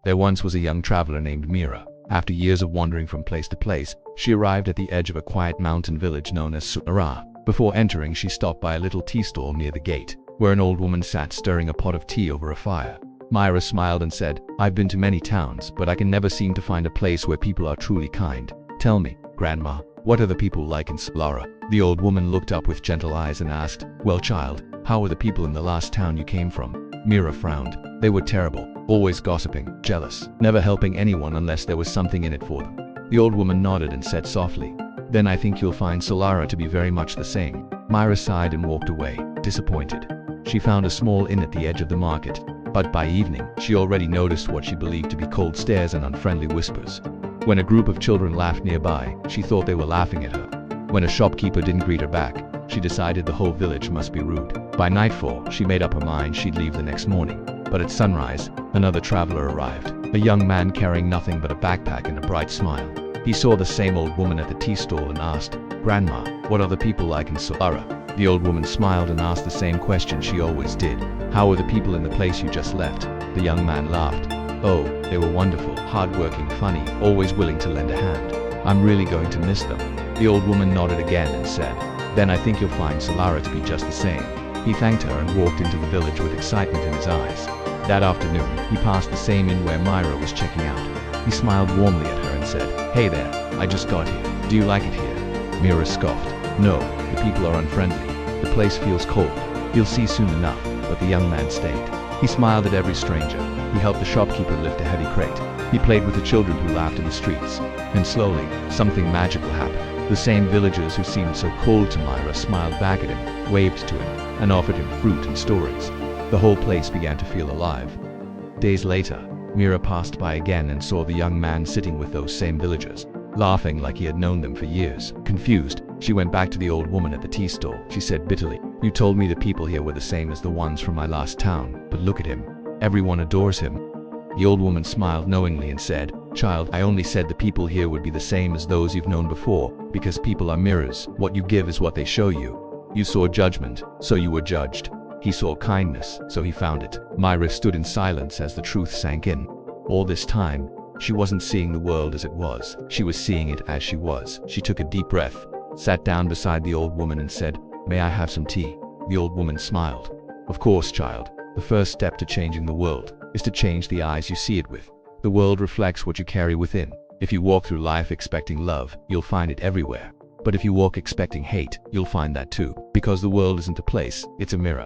There once was a young traveler named Mira. After years of wandering from place to place, she arrived at the edge of a quiet mountain village known as Sulara. Before entering, she stopped by a little tea stall near the gate, where an old woman sat stirring a pot of tea over a fire. Mira smiled and said, "I've been to many towns, but I can never seem to find a place where people are truly kind. Tell me, Grandma, what are the people like in Sulara?" The old woman looked up with gentle eyes and asked, "Well, child, how were the people in the last town you came from?" Mira frowned. "They were terrible, always gossiping, jealous, never helping anyone unless there was something in it for them." The old woman nodded and said softly, "Then I think you'll find Solara to be very much the same." Mira sighed and walked away, disappointed. She found a small inn at the edge of the market, but by evening, she already noticed what she believed to be cold stares and unfriendly whispers. When a group of children laughed nearby, she thought they were laughing at her. When a shopkeeper didn't greet her back, she decided the whole village must be rude. By nightfall, she made up her mind she'd leave the next morning. But at sunrise, another traveler arrived, a young man carrying nothing but a backpack and a bright smile. He saw the same old woman at the tea stall and asked, "Grandma, what are the people like in Solara?" The old woman smiled and asked the same question she always did. "How are the people in the place you just left?" The young man laughed. "Oh, they were wonderful, hardworking, funny, always willing to lend a hand. I'm really going to miss them." The old woman nodded again and said, "Then I think you'll find Solara to be just the same." He thanked her and walked into the village with excitement in his eyes. That afternoon, he passed the same inn where Mira was checking out. He smiled warmly at her and said, "Hey there, I just got here. Do you like it here?" Mira scoffed. "No, the people are unfriendly. The place feels cold. You'll see soon enough." But the young man stayed. He smiled at every stranger. He helped the shopkeeper lift a heavy crate. He played with the children who laughed in the streets. And slowly, something magical happened. The same villagers who seemed so cold to Mira smiled back at him, waved to him, and offered him fruit and stories. The whole place began to feel alive. Days later, Mira passed by again and saw the young man sitting with those same villagers, laughing like he had known them for years. Confused, she went back to the old woman at the tea stall. She said bitterly, "You told me the people here were the same as the ones from my last town, but look at him. Everyone adores him." The old woman smiled knowingly and said, "Child, I only said the people here would be the same as those you've known before, because people are mirrors. What you give is what they show you. You saw judgment, so you were judged. He saw kindness, so he found it." Mira stood in silence as the truth sank in. All this time, she wasn't seeing the world as it was. She was seeing it as she was. She took a deep breath, sat down beside the old woman and said, "May I have some tea?" The old woman smiled. "Of course, child. The first step to changing the world is to change the eyes you see it with. The world reflects what you carry within. If you walk through life expecting love, you'll find it everywhere. But if you walk expecting hate, you'll find that too. Because the world isn't a place, it's a mirror."